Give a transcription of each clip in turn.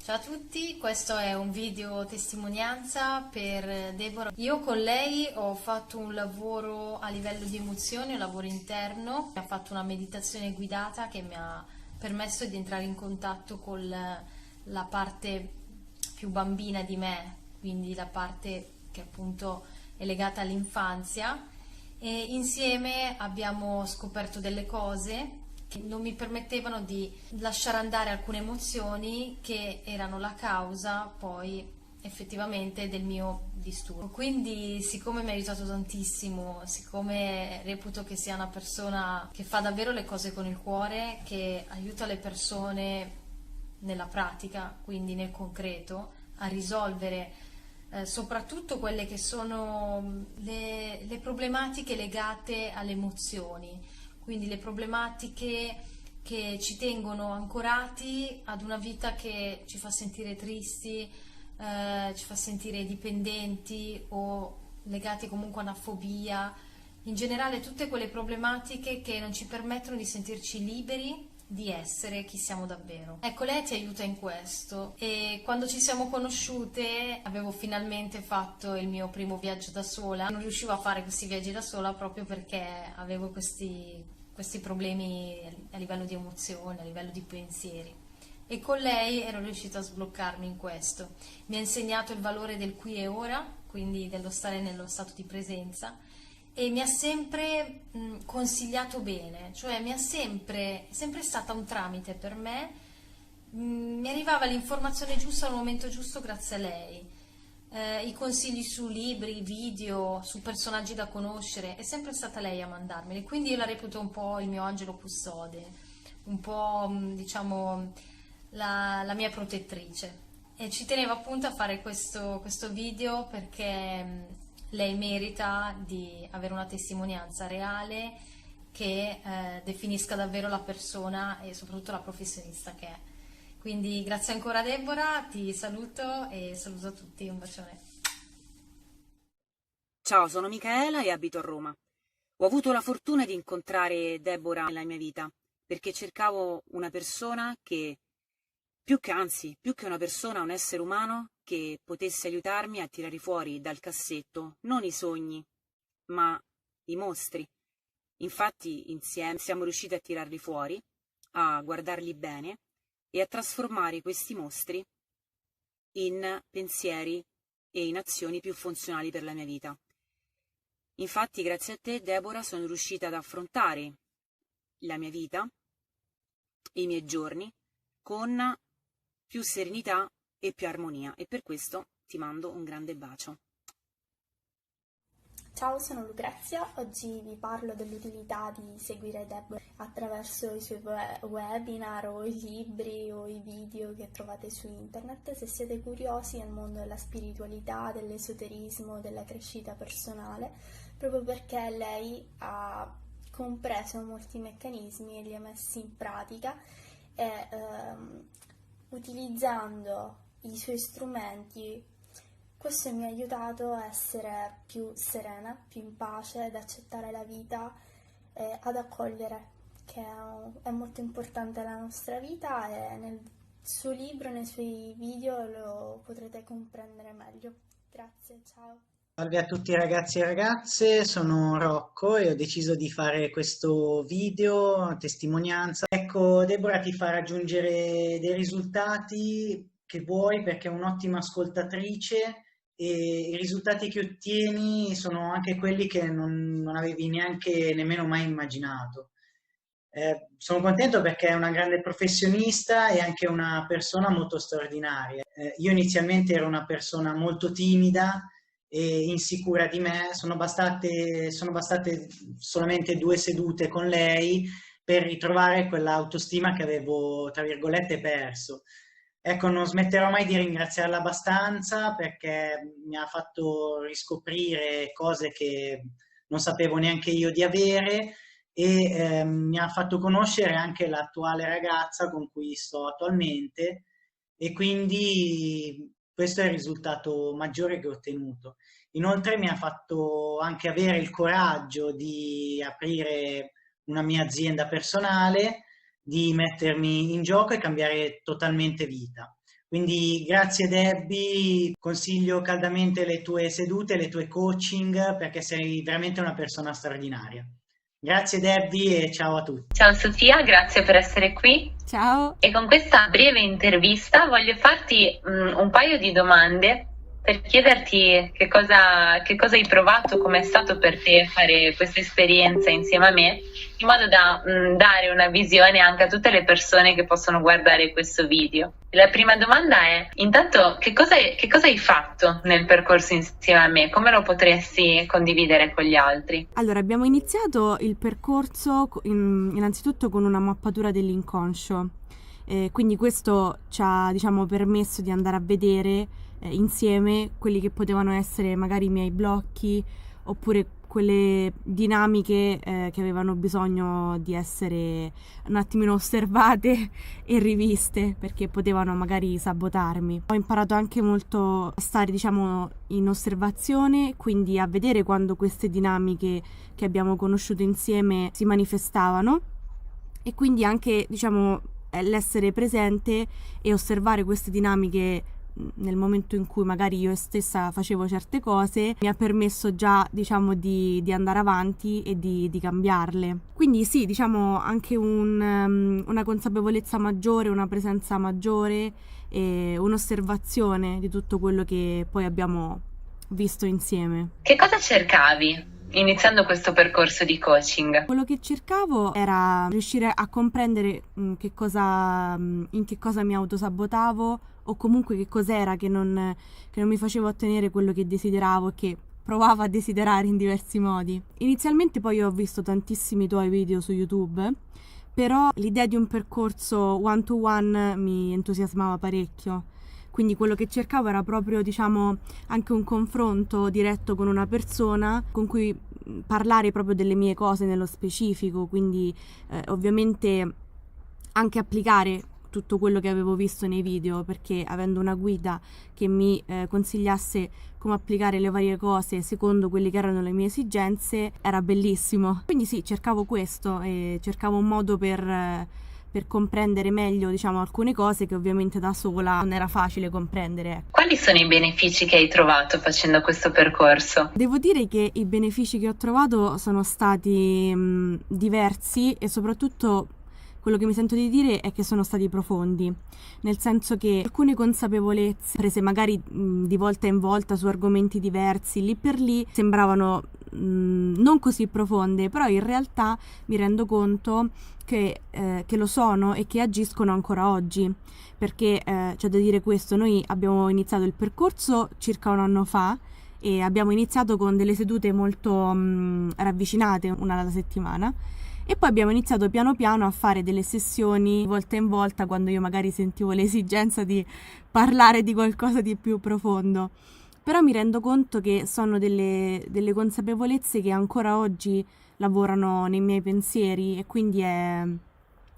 Ciao a tutti, questo è un video testimonianza per Deborah. Io con lei ho fatto un lavoro a livello di emozioni, un lavoro interno, ha fatto una meditazione guidata che mi ha permesso di entrare in contatto con la parte più bambina di me, quindi la parte che appunto è legata all'infanzia e insieme abbiamo scoperto delle cose che non mi permettevano di lasciare andare alcune emozioni che erano la causa poi effettivamente del mio disturbo. Quindi, siccome mi ha aiutato tantissimo, siccome reputo che sia una persona che fa davvero le cose con il cuore, che aiuta le persone nella pratica, quindi nel concreto, a risolvere soprattutto quelle che sono le problematiche legate alle emozioni, quindi le problematiche che ci tengono ancorati ad una vita che ci fa sentire tristi, ci fa sentire dipendenti o legati comunque a una fobia, in generale tutte quelle problematiche che non ci permettono di sentirci liberi di essere chi siamo davvero. Ecco, lei ti aiuta in questo e quando ci siamo conosciute avevo finalmente fatto il mio primo viaggio da sola. Non riuscivo a fare questi viaggi da sola proprio perché avevo questi problemi a livello di emozioni, a livello di pensieri. E con lei ero riuscita a sbloccarmi in questo. Mi ha insegnato il valore del qui e ora, quindi dello stare nello stato di presenza, e mi ha sempre consigliato bene, cioè mi ha è sempre stata un tramite per me. Mi arrivava l'informazione giusta al momento giusto grazie a lei. I consigli su libri, video, su personaggi da conoscere, è sempre stata lei a mandarmeli, quindi io la reputo un po' il mio angelo custode, un po' diciamo la mia protettrice. E ci tenevo appunto a fare questo video perché lei merita di avere una testimonianza reale che definisca davvero la persona e soprattutto la professionista che è. Quindi grazie ancora Deborah, ti saluto e saluto a tutti, un bacione. Ciao, sono Michaela e abito a Roma. Ho avuto la fortuna di incontrare Deborah nella mia vita perché cercavo una persona che, più che una persona, un essere umano che potesse aiutarmi a tirare fuori dal cassetto non i sogni, ma i mostri. Infatti, insieme siamo riusciti a tirarli fuori, a guardarli bene e a trasformare questi mostri in pensieri e in azioni più funzionali per la mia vita. Infatti, grazie a te, Deborah, sono riuscita ad affrontare la mia vita e i miei giorni con più serenità e più armonia, e per questo ti mando un grande bacio. Ciao, sono Lucrezia. Oggi vi parlo dell'utilità di seguire Deborah attraverso i suoi webinar o i libri o i video che trovate su internet. Se siete curiosi nel mondo della spiritualità, dell'esoterismo, della crescita personale, proprio perché lei ha compreso molti meccanismi e li ha messi in pratica e utilizzando i suoi strumenti. Questo mi ha aiutato a essere più serena, più in pace, ad accettare la vita e ad accogliere, che è molto importante nella nostra vita, e nel suo libro, nei suoi video lo potrete comprendere meglio. Grazie, ciao. Salve a tutti ragazzi e ragazze, sono Rocco e ho deciso di fare questo video testimonianza. Ecco, Deborah ti fa raggiungere dei risultati che vuoi perché è un'ottima ascoltatrice e i risultati che ottieni sono anche quelli che non avevi neanche nemmeno mai immaginato. Sono contento perché è una grande professionista e anche una persona molto straordinaria. Io inizialmente ero una persona molto timida e insicura di me, sono bastate solamente 2 sedute con lei per ritrovare quell'autostima che avevo, tra virgolette, perso. Ecco, non smetterò mai di ringraziarla abbastanza perché mi ha fatto riscoprire cose che non sapevo neanche io di avere e mi ha fatto conoscere anche l'attuale ragazza con cui sto attualmente e quindi questo è il risultato maggiore che ho ottenuto. Inoltre mi ha fatto anche avere il coraggio di aprire una mia azienda personale, di mettermi in gioco e cambiare totalmente vita. Quindi grazie Debbie, consiglio caldamente le tue sedute, le tue coaching perché sei veramente una persona straordinaria. Grazie Debbie e ciao a tutti. Ciao Sofia, grazie per essere qui. Ciao! E con questa breve intervista voglio farti un paio di domande per chiederti che cosa hai provato, com'è stato per te fare questa esperienza insieme a me, in modo da dare una visione anche a tutte le persone che possono guardare questo video. La prima domanda è, intanto, che cosa hai fatto nel percorso insieme a me? Come lo potresti condividere con gli altri? Allora, abbiamo iniziato il percorso innanzitutto con una mappatura dell'inconscio. Quindi questo ci ha, diciamo, permesso di andare a vedere insieme quelli che potevano essere magari i miei blocchi oppure quelle dinamiche che avevano bisogno di essere un attimino osservate e riviste perché potevano magari sabotarmi. Ho imparato anche molto a stare, diciamo, in osservazione, quindi a vedere quando queste dinamiche che abbiamo conosciuto insieme si manifestavano e quindi anche, diciamo, l'essere presente e osservare queste dinamiche nel momento in cui magari io stessa facevo certe cose mi ha permesso già, diciamo, di andare avanti e di cambiarle. Quindi sì, diciamo, anche una consapevolezza maggiore, una presenza maggiore e un'osservazione di tutto quello che poi abbiamo visto insieme. Che cosa cercavi iniziando questo percorso di coaching? Quello che cercavo era riuscire a comprendere in che cosa mi autosabotavo o comunque che cos'era che non mi faceva ottenere quello che desideravo e che provavo a desiderare in diversi modi. Inizialmente poi ho visto tantissimi tuoi video su YouTube, però l'idea di un percorso one to one mi entusiasmava parecchio. Quindi quello che cercavo era proprio, diciamo, anche un confronto diretto con una persona con cui parlare proprio delle mie cose nello specifico, quindi ovviamente anche applicare tutto quello che avevo visto nei video, perché avendo una guida che mi consigliasse come applicare le varie cose secondo quelle che erano le mie esigenze era bellissimo. Quindi sì, cercavo questo e cercavo un modo per comprendere meglio, diciamo, alcune cose che ovviamente da sola non era facile comprendere. Quali sono i benefici che hai trovato facendo questo percorso? Devo dire che i benefici che ho trovato sono stati diversi e soprattutto quello che mi sento di dire è che sono stati profondi, nel senso che alcune consapevolezze prese magari di volta in volta su argomenti diversi, lì per lì sembravano non così profonde, però in realtà mi rendo conto che lo sono e che agiscono ancora oggi, perché c'è da dire questo: noi abbiamo iniziato il percorso circa un anno fa e abbiamo iniziato con delle sedute molto ravvicinate, una alla settimana, e poi abbiamo iniziato piano piano a fare delle sessioni di volta in volta quando io magari sentivo l'esigenza di parlare di qualcosa di più profondo. Però mi rendo conto che sono delle consapevolezze che ancora oggi lavorano nei miei pensieri e quindi è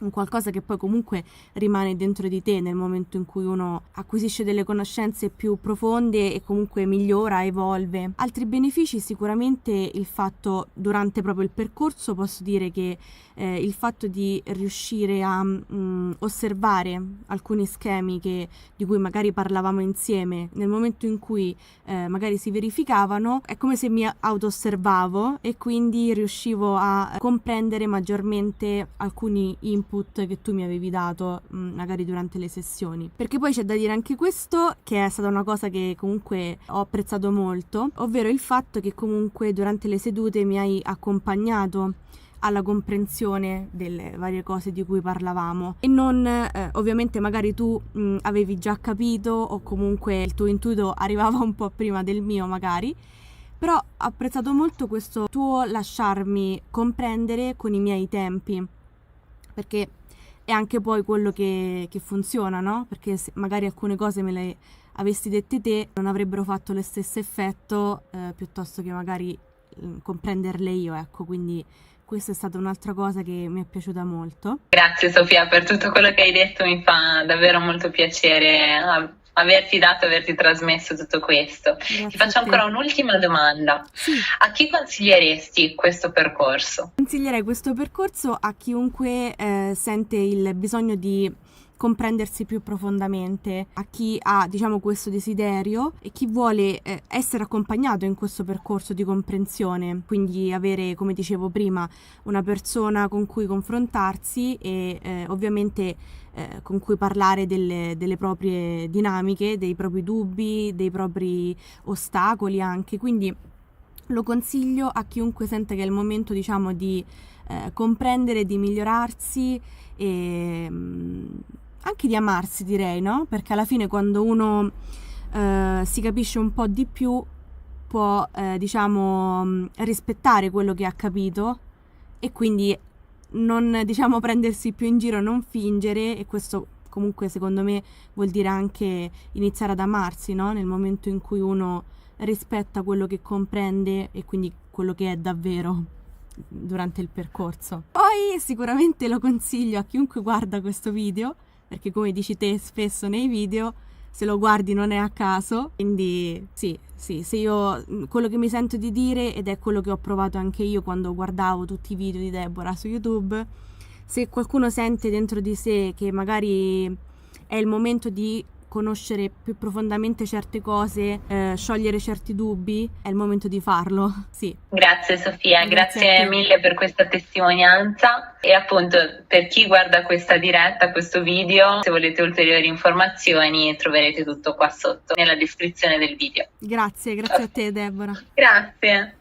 un qualcosa che poi comunque rimane dentro di te nel momento in cui uno acquisisce delle conoscenze più profonde e comunque migliora, evolve. Altri benefici sicuramente il fatto, durante proprio il percorso, posso dire che il fatto di riuscire a osservare alcuni schemi di cui magari parlavamo insieme, nel momento in cui magari si verificavano, è come se mi auto-osservavo e quindi riuscivo a comprendere maggiormente alcuni input che tu mi avevi dato magari durante le sessioni. Perché poi c'è da dire anche questo, che è stata una cosa che comunque ho apprezzato molto, ovvero il fatto che comunque durante le sedute mi hai accompagnato alla comprensione delle varie cose di cui parlavamo e non ovviamente magari tu avevi già capito o comunque il tuo intuito arrivava un po' prima del mio magari, però ho apprezzato molto questo tuo lasciarmi comprendere con i miei tempi, perché è anche poi quello che funziona, no? Perché se magari alcune cose me le avessi dette te non avrebbero fatto lo stesso effetto piuttosto che magari comprenderle io, ecco, quindi questa è stata un'altra cosa che mi è piaciuta molto. Grazie Sofia per tutto quello che hai detto, mi fa davvero molto piacere averti trasmesso tutto questo. Grazie. Ti faccio ancora un'ultima domanda. Sì. A chi consiglieresti questo percorso? Consiglierei questo percorso a chiunque sente il bisogno di comprendersi più profondamente, a chi ha, diciamo, questo desiderio e chi vuole essere accompagnato in questo percorso di comprensione, quindi avere, come dicevo prima, una persona con cui confrontarsi e ovviamente con cui parlare delle proprie dinamiche, dei propri dubbi, dei propri ostacoli anche, quindi lo consiglio a chiunque sente che è il momento, diciamo, di comprendere, di migliorarsi e anche di amarsi, direi, no? Perché alla fine quando uno si capisce un po' di più può, diciamo, rispettare quello che ha capito e quindi non, diciamo, prendersi più in giro, non fingere, e questo comunque secondo me vuol dire anche iniziare ad amarsi, no? Nel momento in cui uno rispetta quello che comprende e quindi quello che è davvero durante il percorso. Poi sicuramente lo consiglio a chiunque guarda questo video, perché come dici te spesso nei video, se lo guardi non è a caso, quindi sì, se io, quello che mi sento di dire, ed è quello che ho provato anche io quando guardavo tutti i video di Deborah su YouTube, se qualcuno sente dentro di sé che magari è il momento di conoscere più profondamente certe cose, sciogliere certi dubbi, è il momento di farlo, sì. Grazie Sofia, grazie mille per questa testimonianza e appunto per chi guarda questa diretta, questo video, se volete ulteriori informazioni troverete tutto qua sotto nella descrizione del video. Grazie a te Deborah. Grazie.